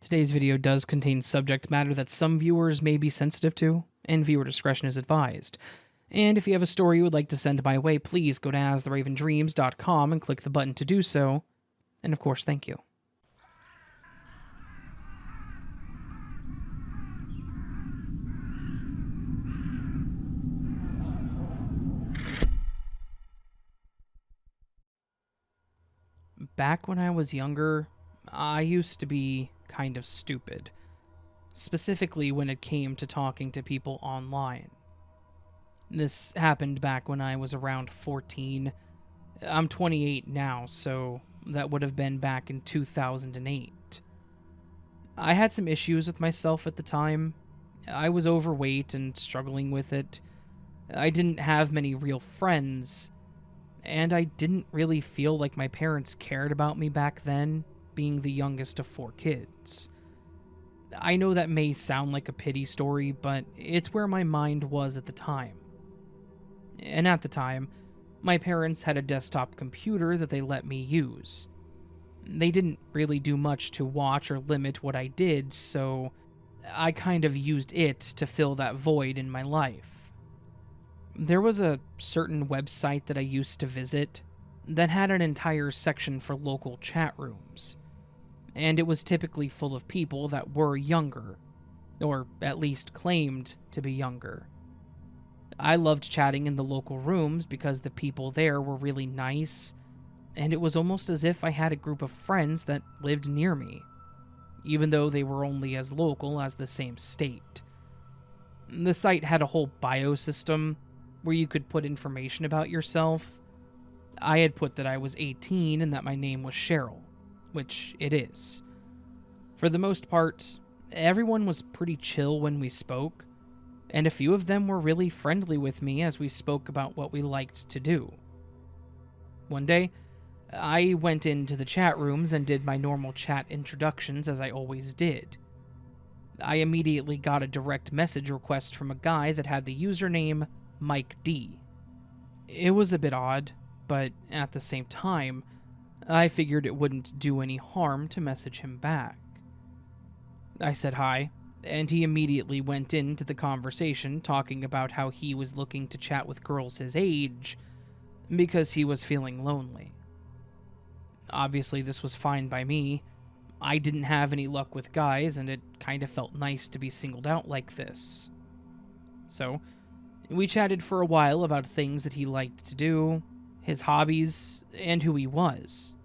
Today's video does contain subject matter that some viewers may be sensitive to, and viewer discretion is advised. And if you have a story you would like to send my way, please go to astheravendreams.com and click the button to do so. And of course, thank you. Back when I was younger, I used to be kind of stupid, specifically when it came to talking to people online. This happened back when I was around 14. I'm 28 now, so that would have been back in 2008. I had some issues with myself at the time. I was overweight and struggling with it. I didn't have many real friends, and I didn't really feel like my parents cared about me back then, being the youngest of 4 kids. I know that may sound like a pity story, but it's where my mind was at the time. And at the time, my parents had a desktop computer that they let me use. They didn't really do much to watch or limit what I did, so I kind of used it to fill that void in my life. There was a certain website that I used to visit that had an entire section for local chat rooms, and it was typically full of people that were younger, or at least claimed to be younger. I loved chatting in the local rooms because the people there were really nice, and it was almost as if I had a group of friends that lived near me, even though they were only as local as the same state. The site had a whole bio system where you could put information about yourself. I had put that I was 18 and that my name was Cheryl, which it is. For the most part, everyone was pretty chill when we spoke, and a few of them were really friendly with me as we spoke about what we liked to do. One day, I went into the chat rooms and did my normal chat introductions as I always did. I immediately got a direct message request from a guy that had the username Mike D. It was a bit odd, but at the same time, I figured it wouldn't do any harm to message him back. I said hi, and he immediately went into the conversation talking about how he was looking to chat with girls his age because he was feeling lonely. Obviously, this was fine by me. I didn't have any luck with guys, and it kind of felt nice to be singled out like this. So, we chatted for a while about things that he liked to do, his hobbies, and who he was.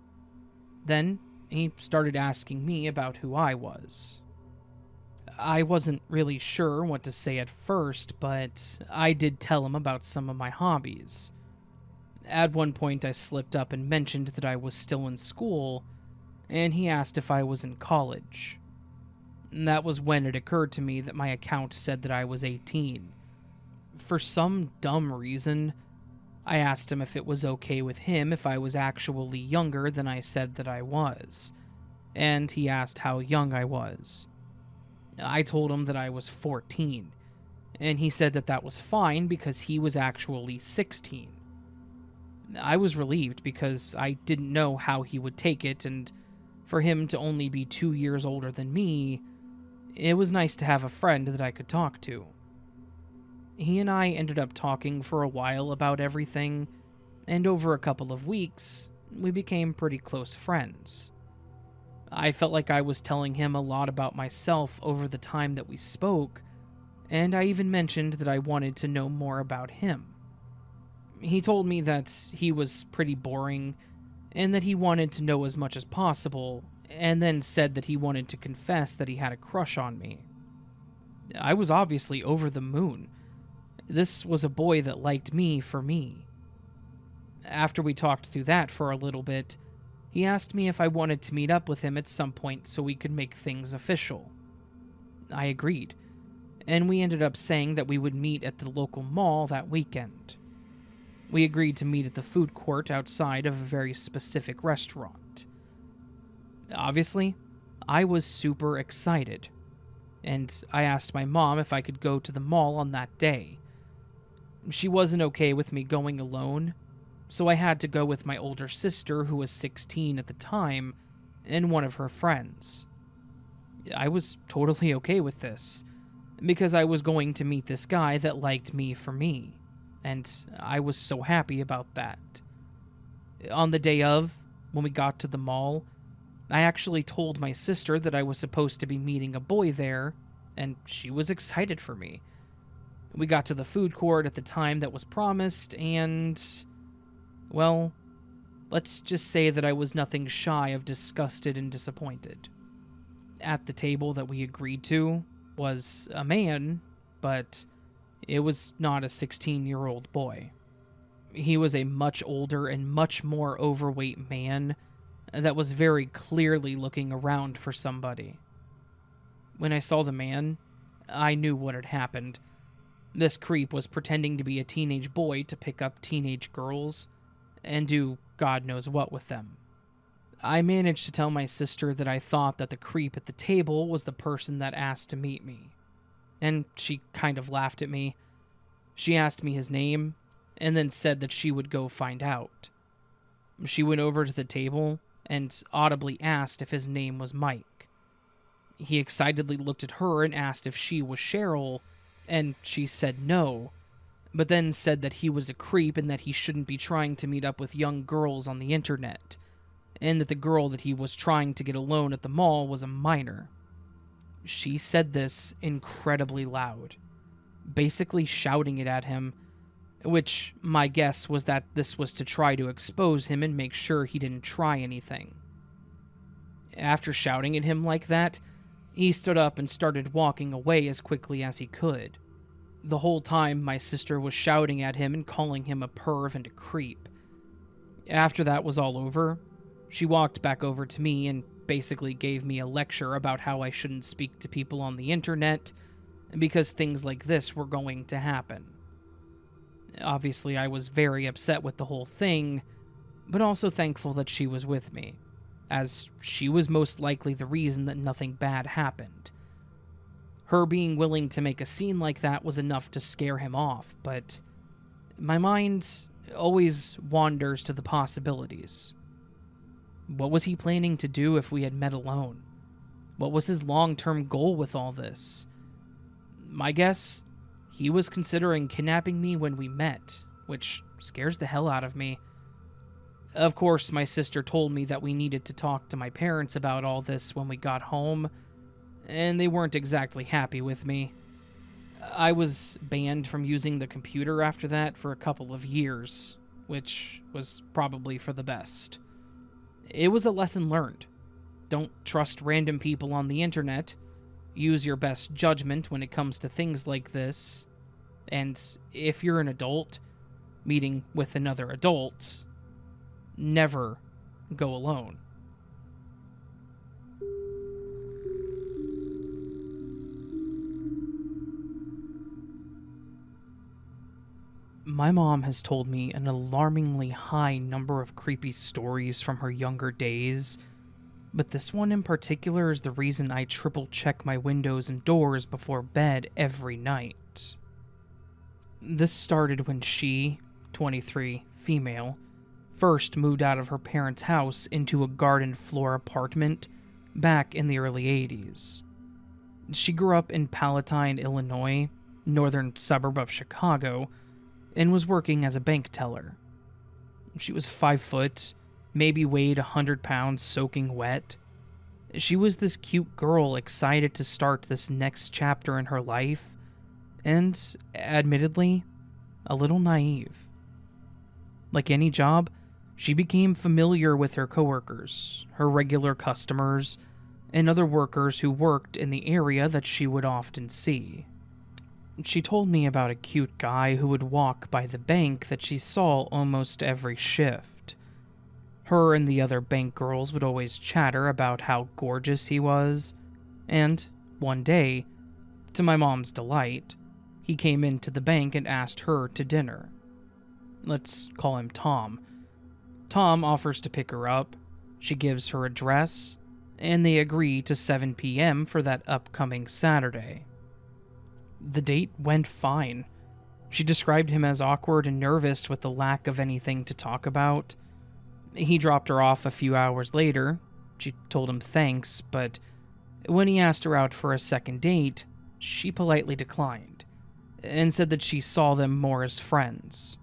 Then, he started asking me about who I was. I wasn't really sure what to say at first, but I did tell him about some of my hobbies. At one point, I slipped up and mentioned that I was still in school, and he asked if I was in college. That was when it occurred to me that my account said that I was 18. For some dumb reason, I asked him if it was okay with him if I was actually younger than I said that I was, and he asked how young I was. I told him that I was 14, and he said that that was fine because he was actually 16. I was relieved because I didn't know how he would take it, and for him to only be 2 years older than me, it was nice to have a friend that I could talk to. He and I ended up talking for a while about everything, and over a couple of weeks, we became pretty close friends. I felt like I was telling him a lot about myself over the time that we spoke, and I even mentioned that I wanted to know more about him. He told me that he was pretty boring, and that he wanted to know as much as possible, and then said that he wanted to confess that he had a crush on me. I was obviously over the moon. This was a boy that liked me for me. After we talked through that for a little bit, he asked me if I wanted to meet up with him at some point so we could make things official. I agreed, and we ended up saying that we would meet at the local mall that weekend. We agreed to meet at the food court outside of a very specific restaurant. Obviously, I was super excited, and I asked my mom if I could go to the mall on that day. She wasn't okay with me going alone, so I had to go with my older sister, who was 16 at the time, and one of her friends. I was totally okay with this, because I was going to meet this guy that liked me for me, and I was so happy about that. On the day of, when we got to the mall, I actually told my sister that I was supposed to be meeting a boy there, and she was excited for me. We got to the food court at the time that was promised, and, well, let's just say that I was nothing shy of disgusted and disappointed. At the table that we agreed to was a man, but it was not a 16-year-old boy. He was a much older and much more overweight man that was very clearly looking around for somebody. When I saw the man, I knew what had happened. This creep was pretending to be a teenage boy to pick up teenage girls and do God knows what with them. I managed to tell my sister that I thought that the creep at the table was the person that asked to meet me, and she kind of laughed at me. She asked me his name, and then said that she would go find out. She went over to the table and audibly asked if his name was Mike. He excitedly looked at her and asked if she was Cheryl, and she said no, but then said that he was a creep and that he shouldn't be trying to meet up with young girls on the internet, and that the girl that he was trying to get alone at the mall was a minor. She said this incredibly loud, basically shouting it at him, which my guess was that this was to try to expose him and make sure he didn't try anything. After shouting at him like that, he stood up and started walking away as quickly as he could. The whole time, my sister was shouting at him and calling him a perv and a creep. After that was all over, she walked back over to me and basically gave me a lecture about how I shouldn't speak to people on the internet because things like this were going to happen. Obviously, I was very upset with the whole thing, but also thankful that she was with me, as she was most likely the reason that nothing bad happened. Her being willing to make a scene like that was enough to scare him off, but my mind always wanders to the possibilities. What was he planning to do if we had met alone? What was his long-term goal with all this? My guess, he was considering kidnapping me when we met, which scares the hell out of me. Of course, my sister told me that we needed to talk to my parents about all this when we got home, and they weren't exactly happy with me. I was banned from using the computer after that for a couple of years, which was probably for the best. It was a lesson learned. Don't trust random people on the internet. Use your best judgment when it comes to things like this. And if you're an adult, meeting with another adult, never go alone. My mom has told me an alarmingly high number of creepy stories from her younger days, but this one in particular is the reason I triple check my windows and doors before bed every night. This started when she, 23, female, first moved out of her parents' house into a garden floor apartment back in the early 80s. She grew up in Palatine, Illinois, northern suburb of Chicago, and was working as a bank teller. She was 5 foot, maybe weighed 100 pounds soaking wet. She was this cute girl excited to start this next chapter in her life, and, admittedly, a little naive. Like any job, she became familiar with her coworkers, her regular customers, and other workers who worked in the area that she would often see. She told me about a cute guy who would walk by the bank that she saw almost every shift. Her and the other bank girls would always chatter about how gorgeous he was, and one day, to my mom's delight, he came into the bank and asked her to dinner. Let's call him Tom. Tom offers to pick her up, she gives her address, and they agree to 7 p.m. for that upcoming Saturday. The date went fine. She described him as awkward and nervous with the lack of anything to talk about. He dropped her off a few hours later. She told him thanks, but When he asked her out for a second date, she politely declined and said that she saw them more as friends.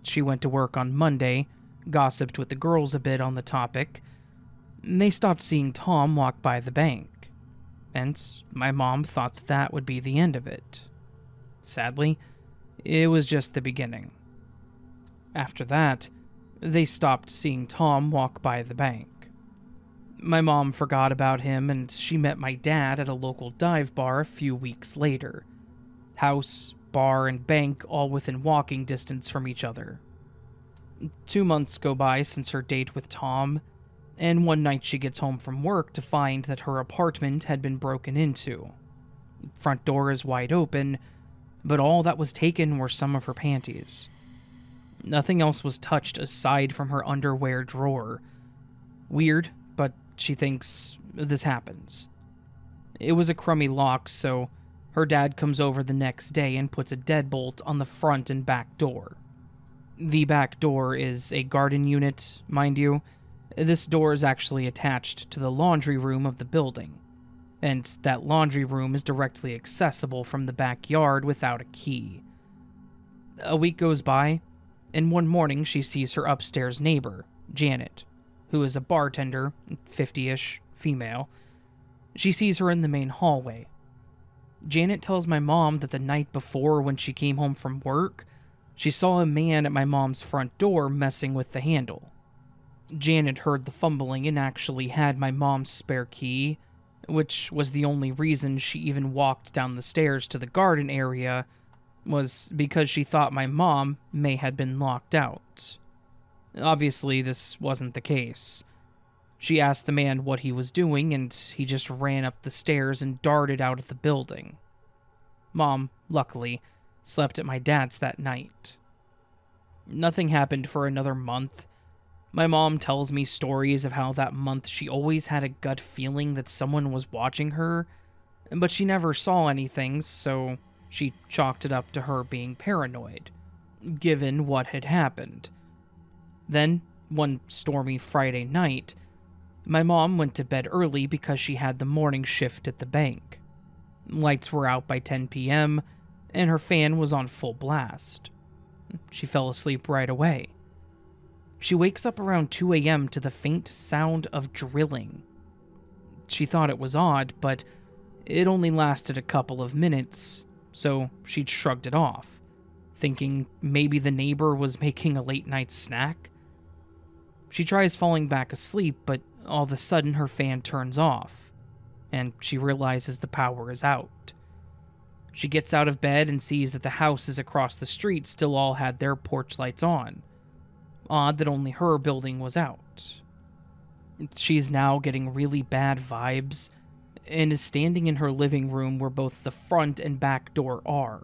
She went to work on Monday, gossiped with the girls a bit on the topic, and they stopped seeing Tom walk by the bank. Hence, my mom thought that would be the end of it. Sadly, it was just the beginning. After that, they stopped seeing Tom walk by the bank. My mom forgot about him, and she met my dad at a local dive bar a few weeks later. House, bar, and bank all within walking distance from each other. 2 months go by since her date with Tom, and one night she gets home from work to find that her apartment had been broken into. Front door is wide open, but all that was taken were some of her panties. Nothing else was touched aside from her underwear drawer. Weird, but she thinks this happens. It was a crummy lock, so her dad comes over the next day and puts a deadbolt on the front and back door. The back door is a garden unit, mind you. This door is actually attached to the laundry room of the building, and that laundry room is directly accessible from the backyard without a key. A week goes by, and one morning she sees her upstairs neighbor, Janet, who is a bartender, 50-ish, female. She sees her in the main hallway. Janet tells my mom that the night before, when she came home from work, she saw a man at my mom's front door messing with the handle. Janet heard the fumbling and actually had my mom's spare key, which was the only reason she even walked down the stairs to the garden area, was because she thought my mom may have been locked out. Obviously, this wasn't the case. She asked the man what he was doing, and he just ran up the stairs and darted out of the building. Mom, luckily, slept at my dad's that night. Nothing happened for another month. My mom tells me stories of how that month she always had a gut feeling that someone was watching her, but she never saw anything, so she chalked it up to her being paranoid, given what had happened. Then, one stormy Friday night, my mom went to bed early because she had the morning shift at the bank. Lights were out by 10 p.m., and her fan was on full blast. She fell asleep right away. She wakes up around 2 a.m. to the faint sound of drilling. She thought it was odd, but it only lasted a couple of minutes, so she'd shrugged it off, thinking maybe the neighbor was making a late-night snack. She tries falling back asleep, but all of a sudden her fan turns off, and she realizes the power is out. She gets out of bed and sees that the houses across the street still all had their porch lights on. Odd that only her building was out. She's now getting really bad vibes, and is standing in her living room where both the front and back door are,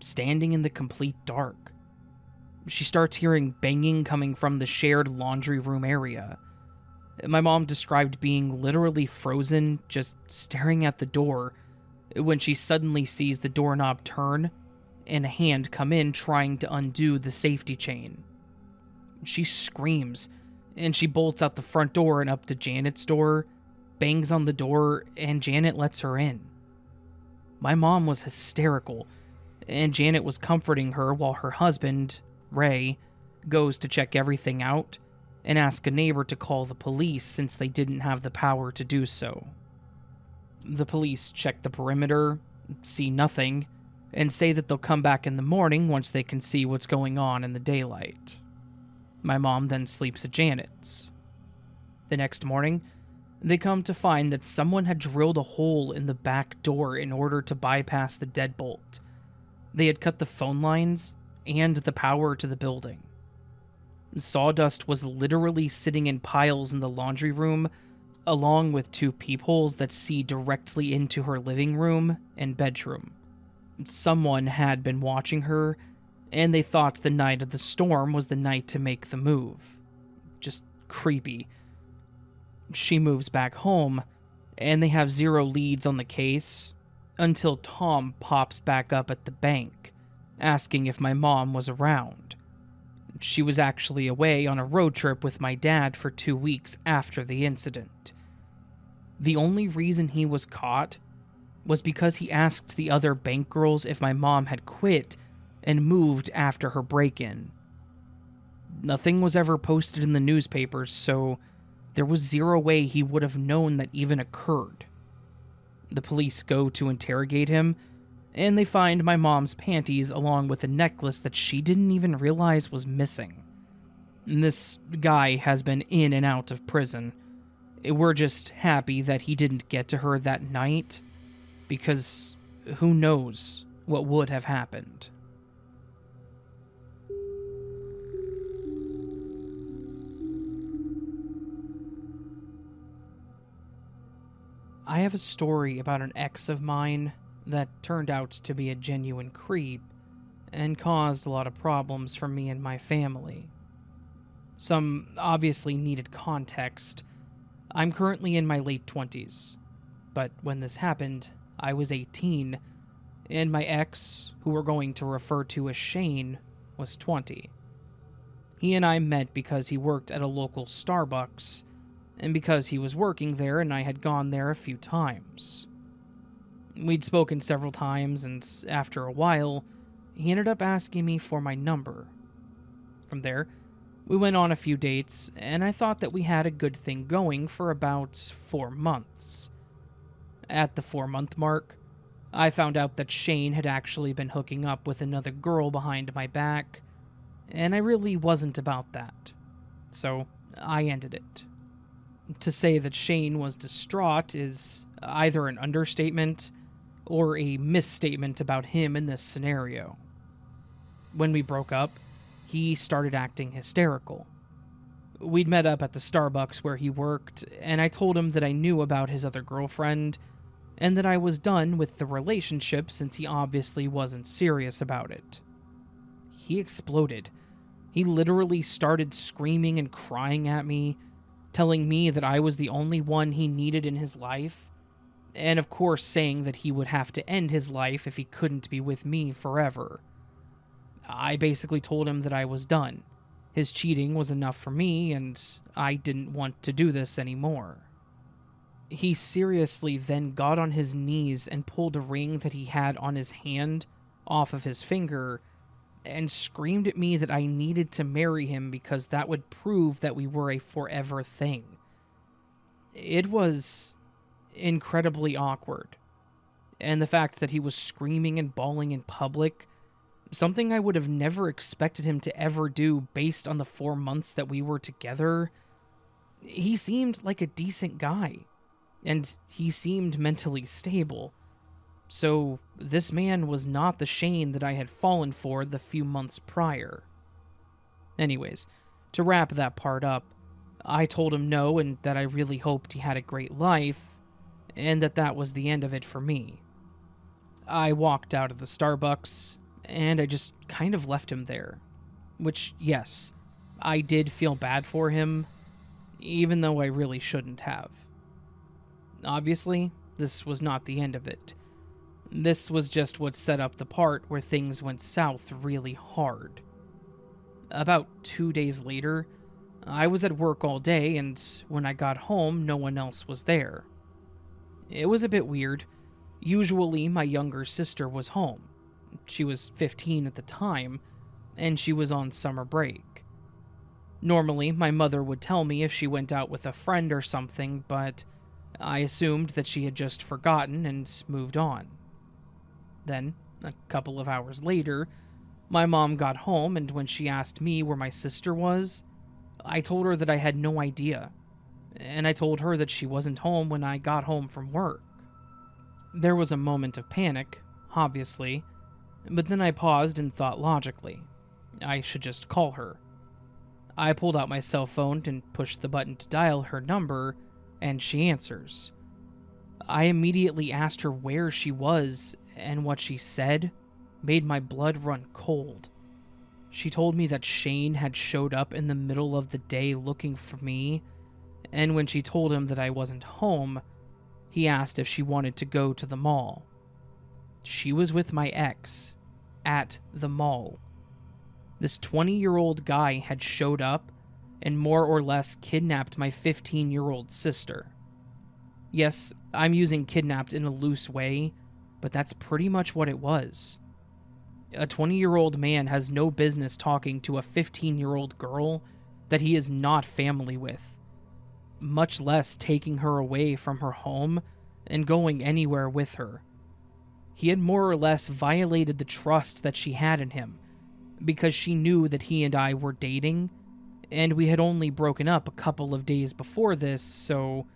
standing in the complete dark. She starts hearing banging coming from the shared laundry room area. My mom described being literally frozen, just staring at the door, when she suddenly sees the doorknob turn and a hand come in trying to undo the safety chain. She screams, and she bolts out the front door and up to Janet's door, bangs on the door, and Janet lets her in. My mom was hysterical, and Janet was comforting her while her husband, Ray, goes to check everything out and ask a neighbor to call the police since they didn't have the power to do so. The police check the perimeter, see nothing, and say that they'll come back in the morning once they can see what's going on in the daylight. My mom then sleeps at Janet's. The next morning, they come to find that someone had drilled a hole in the back door in order to bypass the deadbolt. They had cut the phone lines and the power to the building. Sawdust was literally sitting in piles in the laundry room, along with 2 peepholes that see directly into her living room and bedroom. Someone had been watching her, and they thought the night of the storm was the night to make the move. Just creepy. She moves back home, and they have 0 leads on the case, until Tom pops back up at the bank, asking if my mom was around. She was actually away on a road trip with my dad for 2 weeks after the incident. The only reason he was caught was because he asked the other bank girls if my mom had quit and moved after her break-in. Nothing was ever posted in the newspapers, so there was zero way he would have known that even occurred. The police go to interrogate him, and they find my mom's panties along with a necklace that she didn't even realize was missing. And this guy has been in and out of prison. We're just happy that he didn't get to her that night, because who knows what would have happened. I have a story about an ex of mine that turned out to be a genuine creep and caused a lot of problems for me and my family. Some obviously needed context. I'm currently in my late 20s, but when this happened, I was 18, and my ex, who we're going to refer to as Shane, was 20. He and I met because he worked at a local Starbucks, and because he was working there and I had gone there a few times. We'd spoken several times, and after a while, he ended up asking me for my number. From there, we went on a few dates, and I thought that we had a good thing going for about 4 months. At the 4-month mark, I found out that Shane had actually been hooking up with another girl behind my back, and I really wasn't about that. So I ended it. To say that Shane was distraught is either an understatement or a misstatement about him in this scenario. When we broke up, he started acting hysterical. We'd met up at the Starbucks where he worked, and I told him that I knew about his other girlfriend, and that I was done with the relationship since he obviously wasn't serious about it. He exploded. He literally started screaming and crying at me, telling me that I was the only one he needed in his life, and of course saying that he would have to end his life if he couldn't be with me forever. I basically told him that I was done. His cheating was enough for me, and I didn't want to do this anymore. He seriously then got on his knees and pulled a ring that he had on his hand off of his finger and screamed at me that I needed to marry him because that would prove that we were a forever thing. It was incredibly awkward. And the fact that he was screaming and bawling in public, something I would have never expected him to ever do based on the 4 months that we were together. He seemed like a decent guy, and he seemed mentally stable. So this man was not the Shane that I had fallen for the few months prior. Anyways, to wrap that part up, I told him no and that I really hoped he had a great life, and that was the end of it for me. I walked out of the Starbucks, and I just kind of left him there. Which, yes, I did feel bad for him, even though I really shouldn't have. Obviously, this was not the end of it. This was just what set up the part where things went south really hard. About 2 days later, I was at work all day, and when I got home, no one else was there. It was a bit weird. Usually, my younger sister was home. She was 15 at the time, and she was on summer break. Normally, my mother would tell me if she went out with a friend or something, but I assumed that she had just forgotten and moved on. Then, a couple of hours later, my mom got home, and when she asked me where my sister was, I told her that I had no idea, and I told her that she wasn't home when I got home from work. There was a moment of panic, obviously, but then I paused and thought logically. I should just call her. I pulled out my cell phone and pushed the button to dial her number, and she answers. I immediately asked her where she was, and what she said made my blood run cold. She told me that Shane had showed up in the middle of the day looking for me, and when she told him that I wasn't home, he asked if she wanted to go to the mall. She was with my ex at the mall. This 20-year-old guy had showed up and more or less kidnapped my 15-year-old sister. Yes, I'm using kidnapped in a loose way, but that's pretty much what it was. A 20-year-old man has no business talking to a 15-year-old girl that he is not family with, much less taking her away from her home and going anywhere with her. He had more or less violated the trust that she had in him, because she knew that he and I were dating, and we had only broken up a couple of days before this, so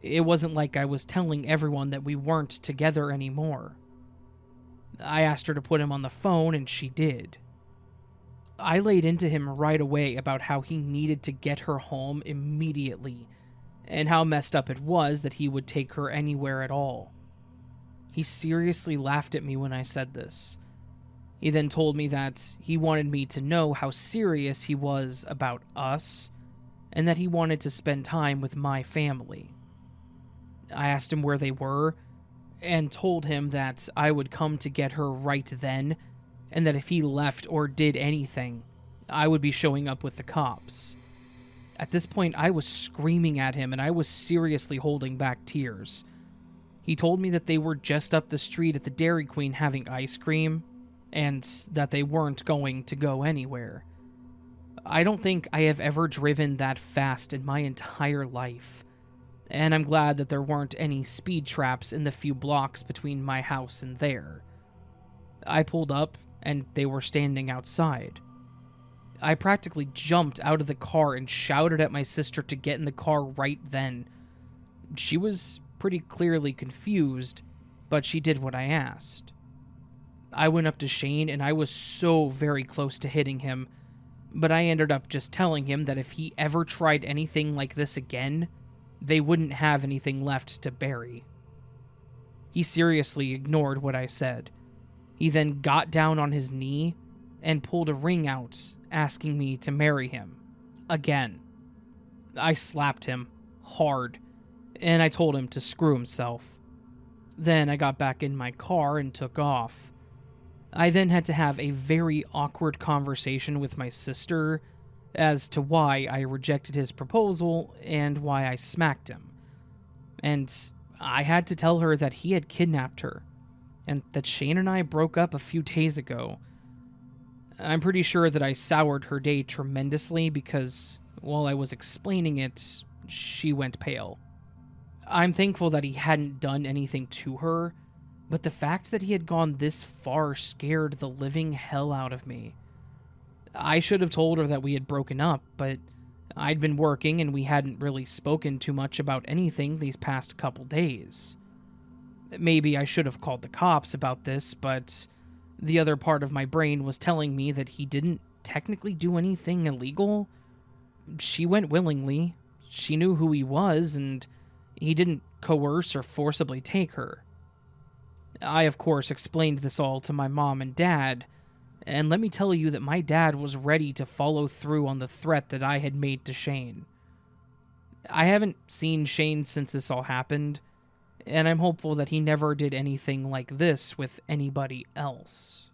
it wasn't like I was telling everyone that we weren't together anymore. I asked her to put him on the phone, and she did. I laid into him right away about how he needed to get her home immediately, and how messed up it was that he would take her anywhere at all. He seriously laughed at me when I said this. He then told me that he wanted me to know how serious he was about us, and that he wanted to spend time with my family. I asked him where they were, and told him that I would come to get her right then, and that if he left or did anything, I would be showing up with the cops. At this point, I was screaming at him, and I was seriously holding back tears. He told me that they were just up the street at the Dairy Queen having ice cream, and that they weren't going to go anywhere. I don't think I have ever driven that fast in my entire life, and I'm glad that there weren't any speed traps in the few blocks between my house and there. I pulled up, and they were standing outside. I practically jumped out of the car and shouted at my sister to get in the car right then. She was pretty clearly confused, but she did what I asked. I went up to Shane, and I was so very close to hitting him, but I ended up just telling him that if he ever tried anything like this again, they wouldn't have anything left to bury. He seriously ignored what I said. He then got down on his knee and pulled a ring out, asking me to marry him. Again. I slapped him hard, and I told him to screw himself. Then I got back in my car and took off. I then had to have a very awkward conversation with my sister as to why I rejected his proposal and why I smacked him. And I had to tell her that he had kidnapped her, and that Shane and I broke up a few days ago. I'm pretty sure that I soured her day tremendously because, while I was explaining it, she went pale. I'm thankful that he hadn't done anything to her, but the fact that he had gone this far scared the living hell out of me. I should have told her that we had broken up, but I'd been working and we hadn't really spoken too much about anything these past couple days. Maybe I should have called the cops about this, but the other part of my brain was telling me that he didn't technically do anything illegal. She went willingly. She knew who he was, and he didn't coerce or forcibly take her. I, of course, explained this all to my mom and dad, and let me tell you that my dad was ready to follow through on the threat that I had made to Shane. I haven't seen Shane since this all happened, and I'm hopeful that he never did anything like this with anybody else.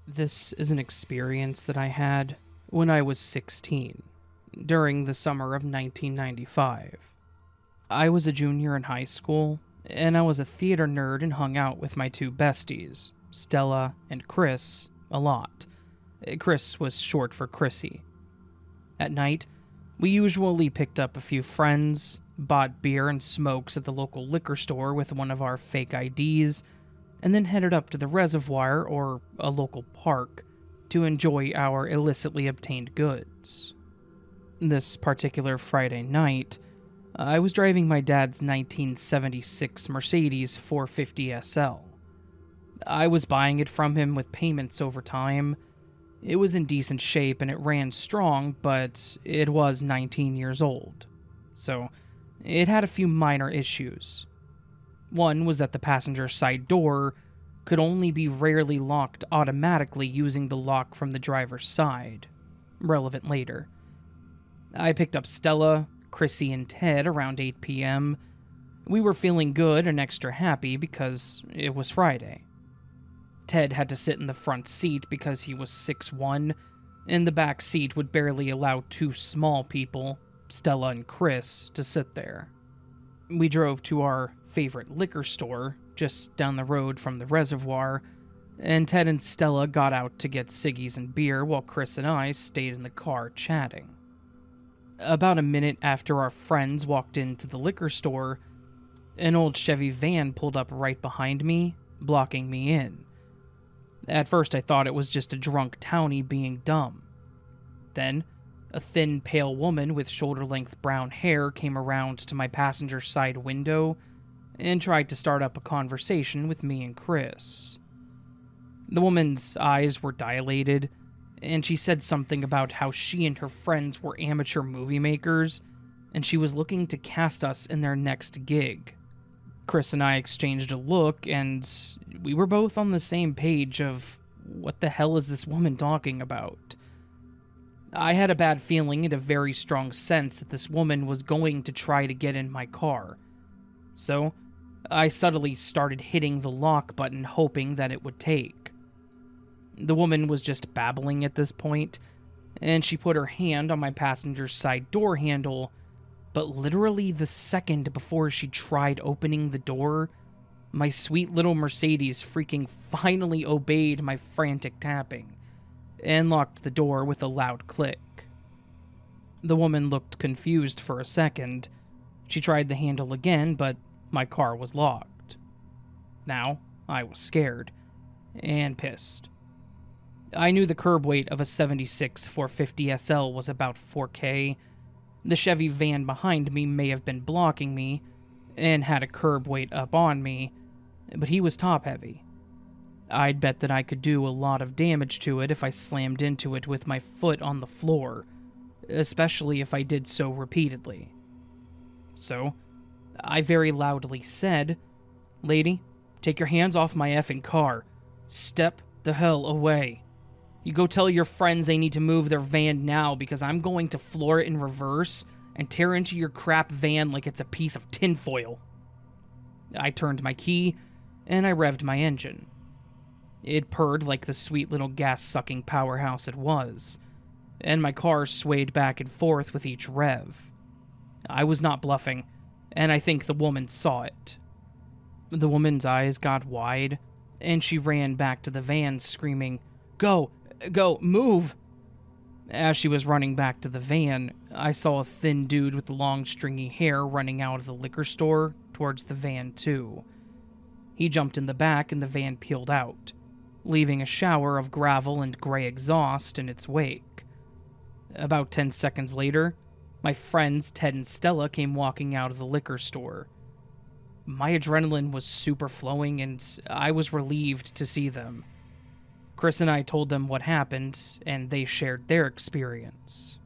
This is an experience that I had when I was 16, during the summer of 1995. I was a junior in high school, and I was a theater nerd and hung out with my two besties, Stella and Chris, a lot. Chris was short for Chrissy. At night, we usually picked up a few friends, bought beer and smokes at the local liquor store with one of our fake IDs, and then headed up to the reservoir or a local park to enjoy our illicitly obtained goods. This particular Friday night, I was driving my dad's 1976 Mercedes 450 SL. I was buying it from him with payments over time. It was in decent shape and it ran strong, but it was 19 years old, so it had a few minor issues. One was that the passenger side door could only be rarely locked automatically using the lock from the driver's side. Relevant later. I picked up Stella, Chrissy, and Ted around 8 p.m. We were feeling good and extra happy because it was Friday. Ted had to sit in the front seat because he was 6'1", and the back seat would barely allow two small people, Stella and Chris, to sit there. We drove to our favorite liquor store, just down the road from the reservoir, and Ted and Stella got out to get ciggies and beer while Chris and I stayed in the car chatting. About a minute after our friends walked into the liquor store, an old Chevy van pulled up right behind me, blocking me in. At first I thought it was just a drunk townie being dumb. Then, a thin, pale woman with shoulder-length brown hair came around to my passenger side window and tried to start up a conversation with me and Chris. The woman's eyes were dilated, and she said something about how she and her friends were amateur movie makers, and she was looking to cast us in their next gig. Chris and I exchanged a look, and we were both on the same page of, what the hell is this woman talking about? I had a bad feeling and a very strong sense that this woman was going to try to get in my car. So, I subtly started hitting the lock button, hoping that it would take. The woman was just babbling at this point, and she put her hand on my passenger's side door handle, but literally the second before she tried opening the door, my sweet little Mercedes freaking finally obeyed my frantic tapping, and locked the door with a loud click. The woman looked confused for a second. She tried the handle again, but my car was locked. Now, I was scared, and pissed. I knew the curb weight of a 76 450 SL was about 4K. The Chevy van behind me may have been blocking me, and had a curb weight up on me, but he was top-heavy. I'd bet that I could do a lot of damage to it if I slammed into it with my foot on the floor, especially if I did so repeatedly. So, I very loudly said, "Lady, take your hands off my effing car. Step the hell away. You go tell your friends they need to move their van now because I'm going to floor it in reverse and tear into your crap van like it's a piece of tinfoil." I turned my key, and I revved my engine. It purred like the sweet little gas-sucking powerhouse it was, and my car swayed back and forth with each rev. I was not bluffing, and I think the woman saw it. The woman's eyes got wide, and she ran back to the van screaming, Go, move!" As she was running back to the van, I saw a thin dude with long stringy hair running out of the liquor store towards the van too. He jumped in the back and the van peeled out, leaving a shower of gravel and gray exhaust in its wake. About 10 seconds later, my friends Ted and Stella came walking out of the liquor store. My adrenaline was super flowing and I was relieved to see them. Chris and I told them what happened, and they shared their experience.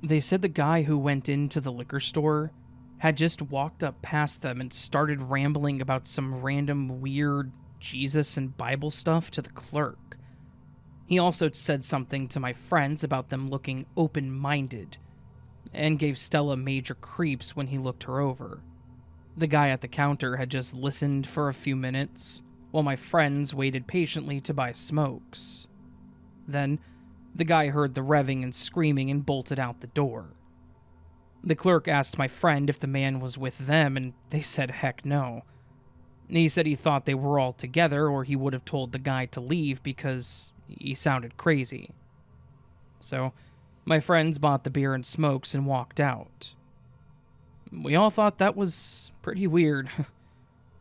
They said the guy who went into the liquor store had just walked up past them and started rambling about some random weird Jesus and Bible stuff to the clerk. He also said something to my friends about them looking open-minded, and gave Stella major creeps when he looked her over. The guy at the counter had just listened for a few minutes, while my friends waited patiently to buy smokes. Then, the guy heard the revving and screaming and bolted out the door. The clerk asked my friend if the man was with them, and they said heck no. He said he thought they were all together, or he would have told the guy to leave because he sounded crazy. So, my friends bought the beer and smokes and walked out. We all thought that was pretty weird.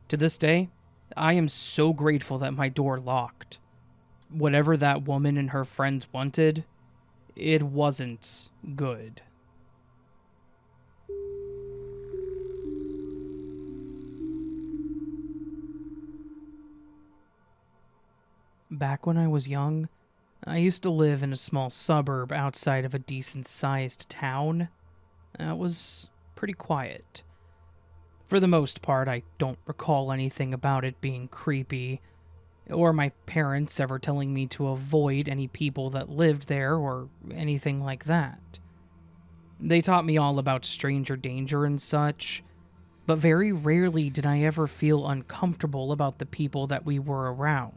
To this day, I am so grateful that my door locked. Whatever that woman and her friends wanted, it wasn't good. Back when I was young, I used to live in a small suburb outside of a decent-sized town. That was pretty quiet. For the most part, I don't recall anything about it being creepy, or my parents ever telling me to avoid any people that lived there or anything like that. They taught me all about stranger danger and such, but very rarely did I ever feel uncomfortable about the people that we were around.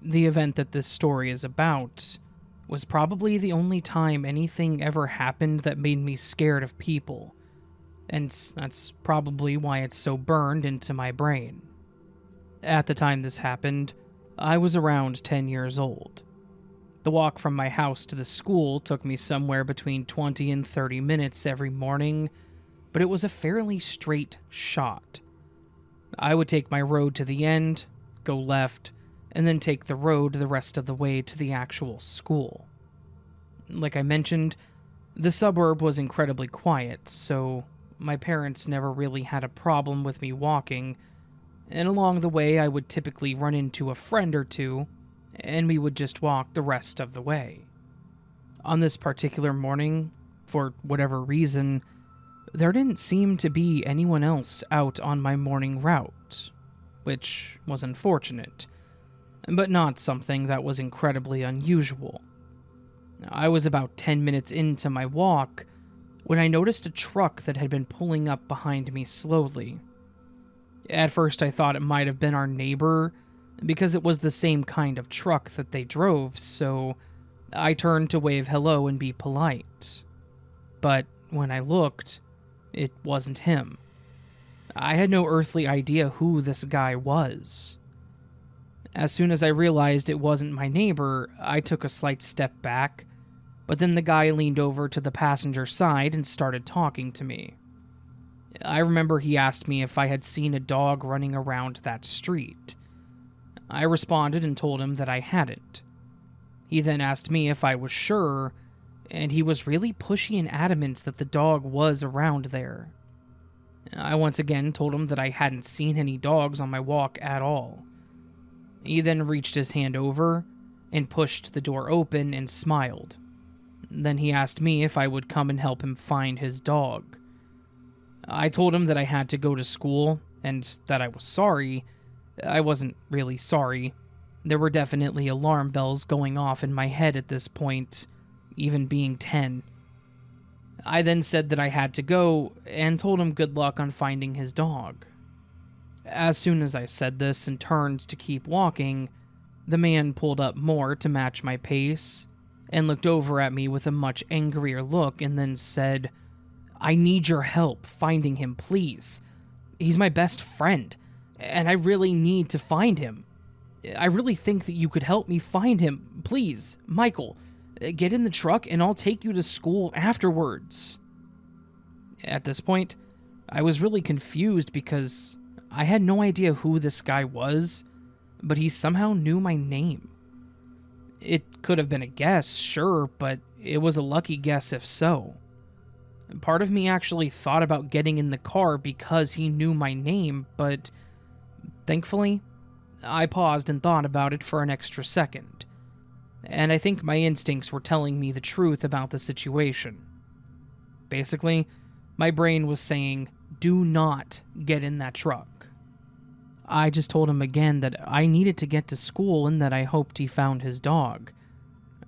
The event that this story is about was probably the only time anything ever happened that made me scared of people, and that's probably why it's so burned into my brain. At the time this happened, I was around 10 years old. The walk from my house to the school took me somewhere between 20 and 30 minutes every morning, but it was a fairly straight shot. I would take my road to the end, go left, and then take the road the rest of the way to the actual school. Like I mentioned, the suburb was incredibly quiet, so my parents never really had a problem with me walking, and along the way I would typically run into a friend or two, and we would just walk the rest of the way. On this particular morning, for whatever reason, there didn't seem to be anyone else out on my morning route, which was unfortunate, but not something that was incredibly unusual. I was about 10 minutes into my walk when I noticed a truck that had been pulling up behind me slowly. At first I thought it might have been our neighbor, because it was the same kind of truck that they drove, so I turned to wave hello and be polite. But when I looked, it wasn't him. I had no earthly idea who this guy was. As soon as I realized it wasn't my neighbor, I took a slight step back, but then the guy leaned over to the passenger side and started talking to me. I remember he asked me if I had seen a dog running around that street. I responded and told him that I hadn't. He then asked me if I was sure, and he was really pushy and adamant that the dog was around there. I once again told him that I hadn't seen any dogs on my walk at all. He then reached his hand over and pushed the door open and smiled. Then he asked me if I would come and help him find his dog. I told him that I had to go to school and that I was sorry. I wasn't really sorry. There were definitely alarm bells going off in my head at this point, even being 10. I then said that I had to go and told him good luck on finding his dog. As soon as I said this and turned to keep walking, the man pulled up more to match my pace and looked over at me with a much angrier look and then said, "I need your help finding him, please. He's my best friend, and I really need to find him. I really think that you could help me find him. Please, Michael, get in the truck and I'll take you to school afterwards." At this point, I was really confused because I had no idea who this guy was, but he somehow knew my name. It could have been a guess, sure, but it was a lucky guess if so. Part of me actually thought about getting in the car because he knew my name, but thankfully, I paused and thought about it for an extra second, and I think my instincts were telling me the truth about the situation. Basically, my brain was saying, do not get in that truck. I just told him again that I needed to get to school and that I hoped he found his dog.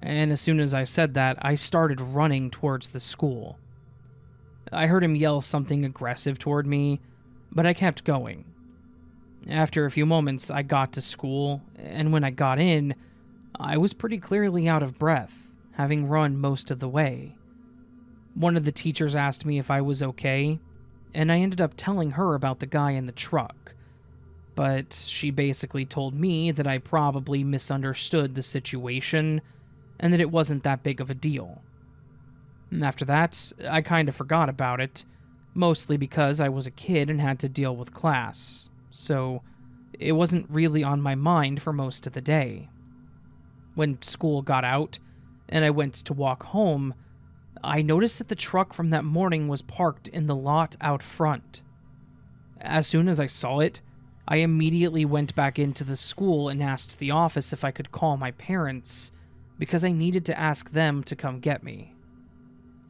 And as soon as I said that, I started running towards the school. I heard him yell something aggressive toward me, but I kept going. After a few moments, I got to school, and when I got in, I was pretty clearly out of breath, having run most of the way. One of the teachers asked me if I was okay, and I ended up telling her about the guy in the truck. But she basically told me that I probably misunderstood the situation, and that it wasn't that big of a deal. And after that, I kind of forgot about it, mostly because I was a kid and had to deal with class, so it wasn't really on my mind for most of the day. When school got out, and I went to walk home, I noticed that the truck from that morning was parked in the lot out front. As soon as I saw it, I immediately went back into the school and asked the office if I could call my parents, because I needed to ask them to come get me.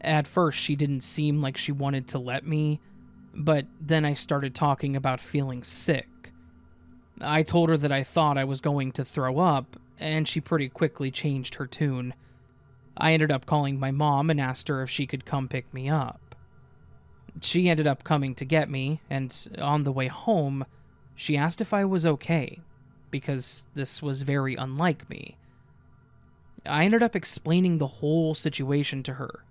At first, she didn't seem like she wanted to let me, but then I started talking about feeling sick. I told her that I thought I was going to throw up, and she pretty quickly changed her tune. I ended up calling my mom and asked her if she could come pick me up. She ended up coming to get me, and on the way home, she asked if I was okay, because this was very unlike me. I ended up explaining the whole situation to her.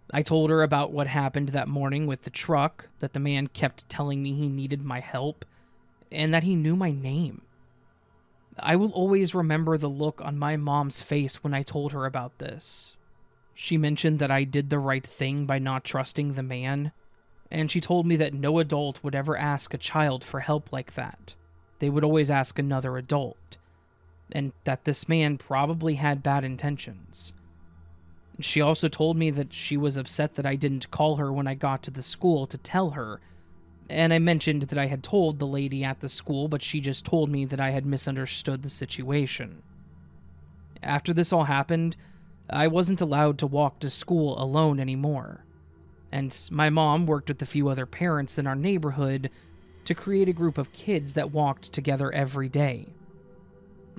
I told her about what happened that morning with the truck, that the man kept telling me he needed my help, and that he knew my name. I will always remember the look on my mom's face when I told her about this. She mentioned that I did the right thing by not trusting the man, and she told me that no adult would ever ask a child for help like that. They would always ask another adult, and that this man probably had bad intentions. She also told me that she was upset that I didn't call her when I got to the school to tell her, and I mentioned that I had told the lady at the school, but she just told me that I had misunderstood the situation. After this all happened, I wasn't allowed to walk to school alone anymore, and my mom worked with a few other parents in our neighborhood to create a group of kids that walked together every day.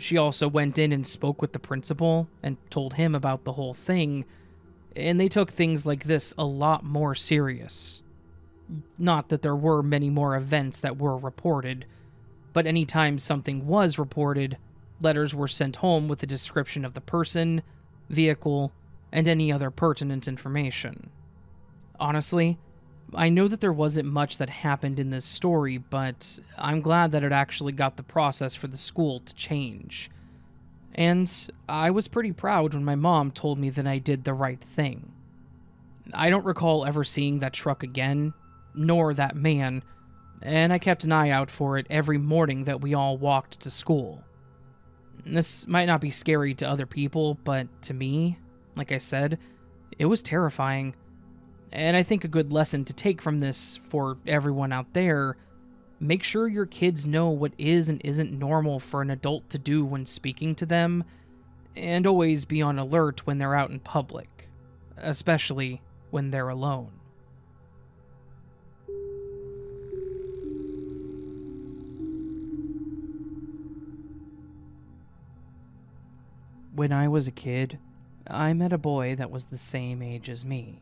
She also went in and spoke with the principal and told him about the whole thing, and they took things like this a lot more serious. Not that there were many more events that were reported, but anytime something was reported, letters were sent home with a description of the person, vehicle, and any other pertinent information. Honestly, I know that there wasn't much that happened in this story, but I'm glad that it actually got the process for the school to change. And I was pretty proud when my mom told me that I did the right thing. I don't recall ever seeing that truck again, nor that man, and I kept an eye out for it every morning that we all walked to school. This might not be scary to other people, but to me, like I said, it was terrifying. And I think a good lesson to take from this for everyone out there: make sure your kids know what is and isn't normal for an adult to do when speaking to them, and always be on alert when they're out in public, especially when they're alone. When I was a kid, I met a boy that was the same age as me.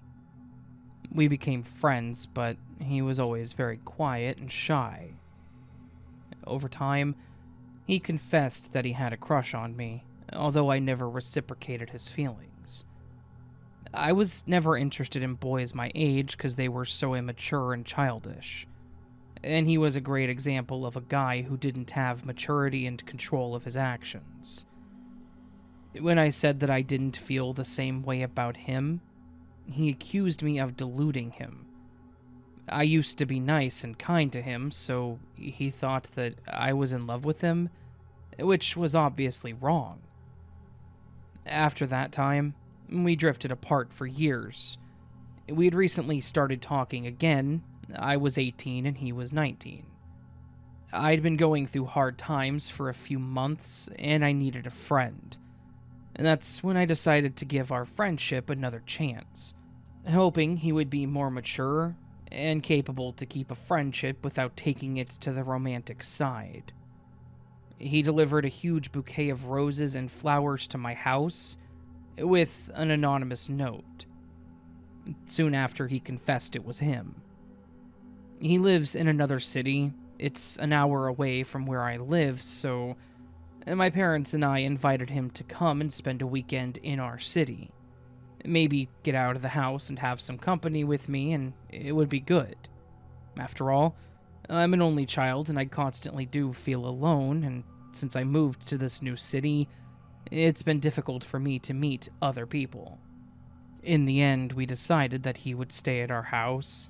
We became friends, but he was always very quiet and shy. Over time, he confessed that he had a crush on me, although I never reciprocated his feelings. I was never interested in boys my age because they were so immature and childish, and he was a great example of a guy who didn't have maturity and control of his actions. When I said that I didn't feel the same way about him, he accused me of deluding him. I used to be nice and kind to him, so he thought that I was in love with him, which was obviously wrong. After that time, we drifted apart for years. We had recently started talking again. I was 18 and he was 19. I'd been going through hard times for a few months, and I needed a friend. And that's when I decided to give our friendship another chance, hoping he would be more mature and capable to keep a friendship without taking it to the romantic side. He delivered a huge bouquet of roses and flowers to my house with an anonymous note. Soon after, he confessed it was him. He lives in another city. It's an hour away from where I live, so my parents and I invited him to come and spend a weekend in our city. Maybe get out of the house and have some company with me, and it would be good. After all, I'm an only child and I constantly do feel alone, and since I moved to this new city, it's been difficult for me to meet other people. In the end, we decided that he would stay at our house,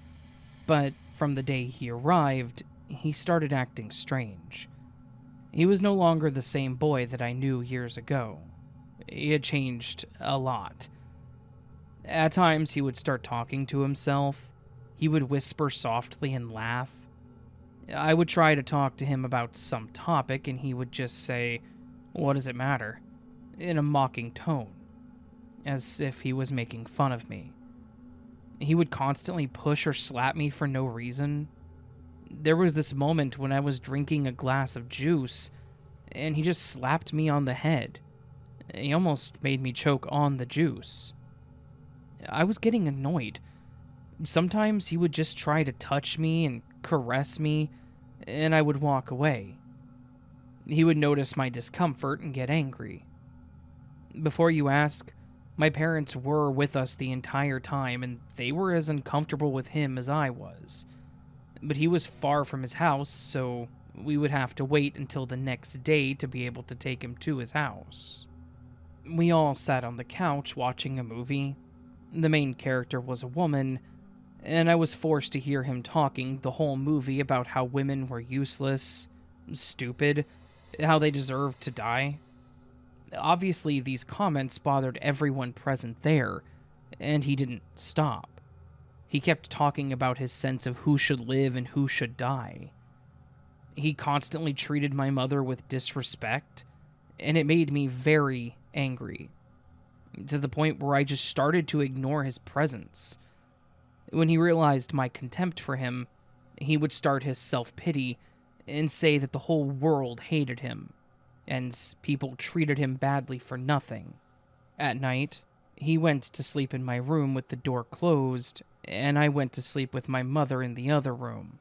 but from the day he arrived, he started acting strange. He was no longer the same boy that I knew years ago. He had changed a lot. At times, he would start talking to himself. He would whisper softly and laugh. I would try to talk to him about some topic, and he would just say, "What does it matter?" in a mocking tone, as if he was making fun of me. He would constantly push or slap me for no reason. There was this moment when I was drinking a glass of juice, and he just slapped me on the head. He almost made me choke on the juice. I was getting annoyed. Sometimes he would just try to touch me and caress me, and I would walk away. He would notice my discomfort and get angry. Before you ask, my parents were with us the entire time, and they were as uncomfortable with him as I was. But he was far from his house, so we would have to wait until the next day to be able to take him to his house. We all sat on the couch watching a movie. The main character was a woman, and I was forced to hear him talking the whole movie about how women were useless, stupid, how they deserved to die. Obviously, these comments bothered everyone present there, and he didn't stop. He kept talking about his sense of who should live and who should die. He constantly treated my mother with disrespect, and it made me very angry, to the point where I just started to ignore his presence. When he realized my contempt for him, he would start his self-pity and say that the whole world hated him, and people treated him badly for nothing. At night, he went to sleep in my room with the door closed, and I went to sleep with my mother in the other room.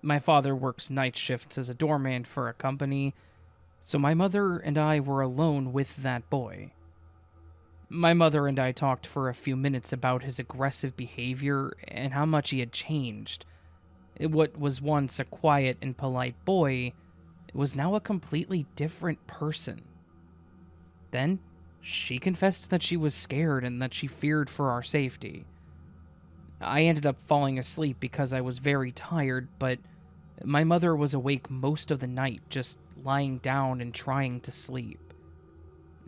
My father works night shifts as a doorman for a company, so my mother and I were alone with that boy. My mother and I talked for a few minutes about his aggressive behavior and how much he had changed. What was once a quiet and polite boy was now a completely different person. Then, she confessed that she was scared and that she feared for our safety. I ended up falling asleep because I was very tired, but my mother was awake most of the night, just lying down and trying to sleep.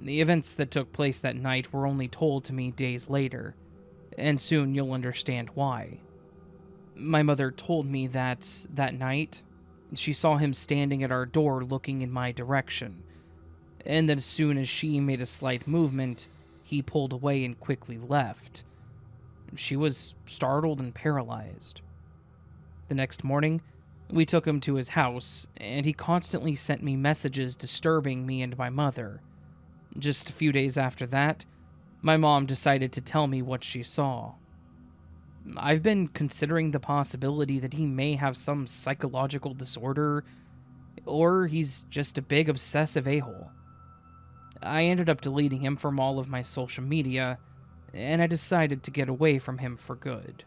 The events that took place that night were only told to me days later, and soon you'll understand why. My mother told me that night, she saw him standing at our door looking in my direction, and that as soon as she made a slight movement, he pulled away and quickly left. She was startled and paralyzed. The next morning, we took him to his house, and he constantly sent me messages disturbing me and my mother. Just a few days after that, my mom decided to tell me what she saw. I've been considering the possibility that he may have some psychological disorder, or he's just a big obsessive a-hole. I ended up deleting him from all of my social media, and I decided to get away from him for good.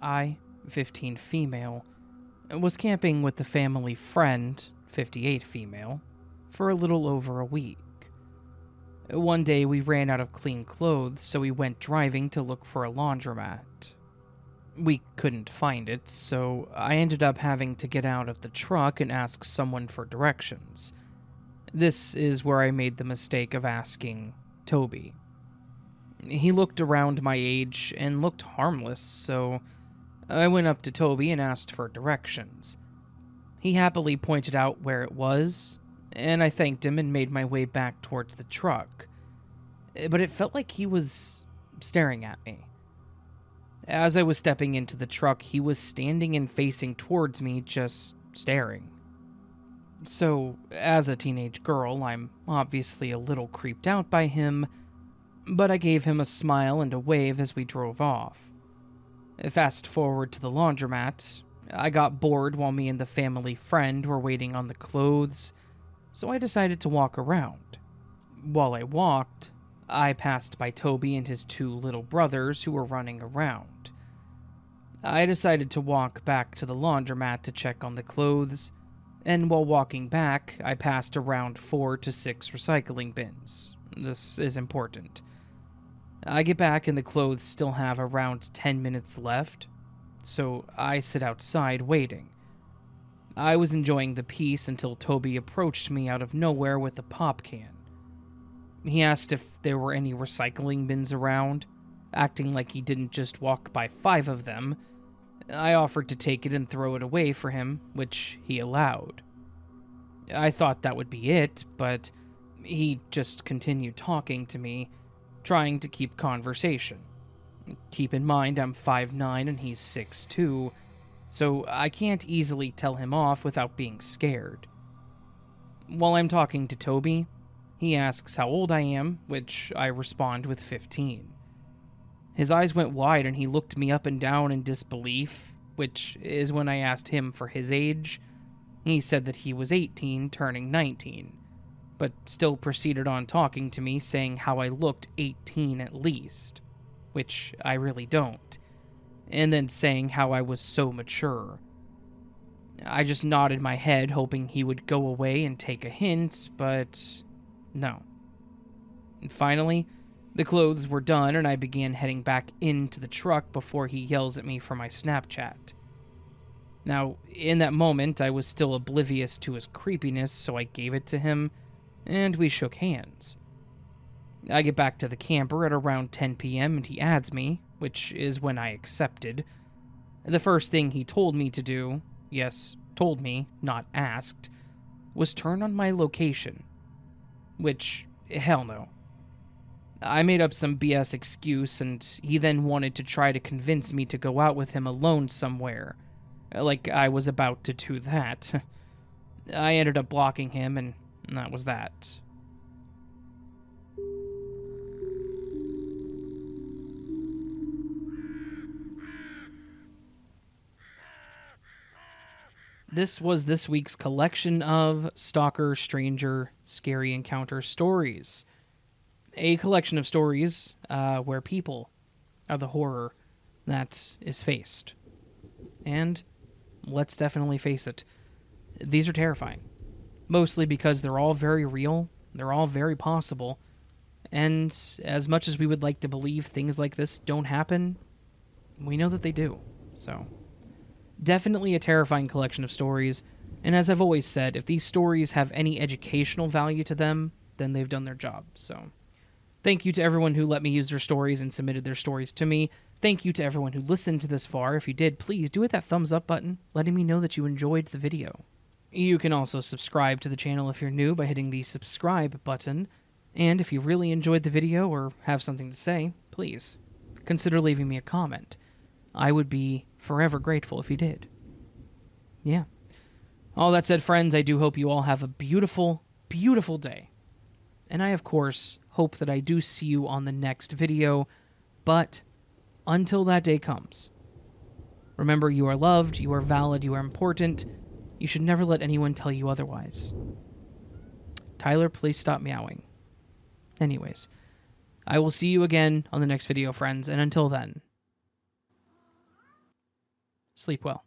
I, 15 female, was camping with the family friend, 58 female, for a little over a week. One day we ran out of clean clothes, so we went driving to look for a laundromat. We couldn't find it, so I ended up having to get out of the truck and ask someone for directions. This is where I made the mistake of asking Toby. He looked around my age and looked harmless, so I went up to Toby and asked for directions. He happily pointed out where it was, and I thanked him and made my way back towards the truck. But it felt like he was staring at me. As I was stepping into the truck, he was standing and facing towards me, just staring. So, as a teenage girl, I'm obviously a little creeped out by him, but I gave him a smile and a wave as we drove off. Fast forward to the laundromat, I got bored while me and the family friend were waiting on the clothes, so I decided to walk around. While I walked, I passed by Toby and his two little brothers who were running around. I decided to walk back to the laundromat to check on the clothes, and while walking back, I passed around 4 to 6 recycling bins. This is important. I get back and the clothes still have around 10 minutes left, so I sit outside waiting. I was enjoying the peace until Toby approached me out of nowhere with a pop can. He asked if there were any recycling bins around, acting like he didn't just walk by 5 of them. I offered to take it and throw it away for him, which he allowed. I thought that would be it, but he just continued talking to me, trying to keep conversation. Keep in mind I'm 5'9" and he's 6'2", so I can't easily tell him off without being scared. While I'm talking to Toby, he asks how old I am, which I respond with 15. His eyes went wide and he looked me up and down in disbelief, which is when I asked him for his age. He said that he was 18, turning 19, but still proceeded on talking to me, saying how I looked 18 at least, which I really don't, and then saying how I was so mature. I just nodded my head, hoping he would go away and take a hint, but no. And finally, the clothes were done and I began heading back into the truck before he yells at me for my Snapchat. Now, in that moment, I was still oblivious to his creepiness, so I gave it to him, and we shook hands. I get back to the camper at around 10 p.m. and he adds me, which is when I accepted. The first thing he told me to do, yes, told me, not asked, was turn on my location. Which, hell no. I made up some BS excuse, and he then wanted to try to convince me to go out with him alone somewhere. Like I was about to do that. I ended up blocking him, and that was that. This was this week's collection of Stalker, Stranger, Scary Encounter stories. A collection of stories where people are the horror that is faced. And let's definitely face it, these are terrifying. Mostly because they're all very real, they're all very possible, and as much as we would like to believe things like this don't happen, we know that they do. So, definitely a terrifying collection of stories, and as I've always said, if these stories have any educational value to them, then they've done their job. So, thank you to everyone who let me use their stories and submitted their stories to me. Thank you to everyone who listened to this far. If you did, please do hit that thumbs up button, letting me know that you enjoyed the video. You can also subscribe to the channel if you're new by hitting the subscribe button. And if you really enjoyed the video or have something to say, please consider leaving me a comment. I would be forever grateful if you did. Yeah. All that said, friends, I do hope you all have a beautiful, beautiful day. And I, of course, hope that I do see you on the next video, but until that day comes, remember you are loved, you are valid, you are important. You should never let anyone tell you otherwise. Tyler, please stop meowing. Anyways, I will see you again on the next video, friends, and until then, sleep well.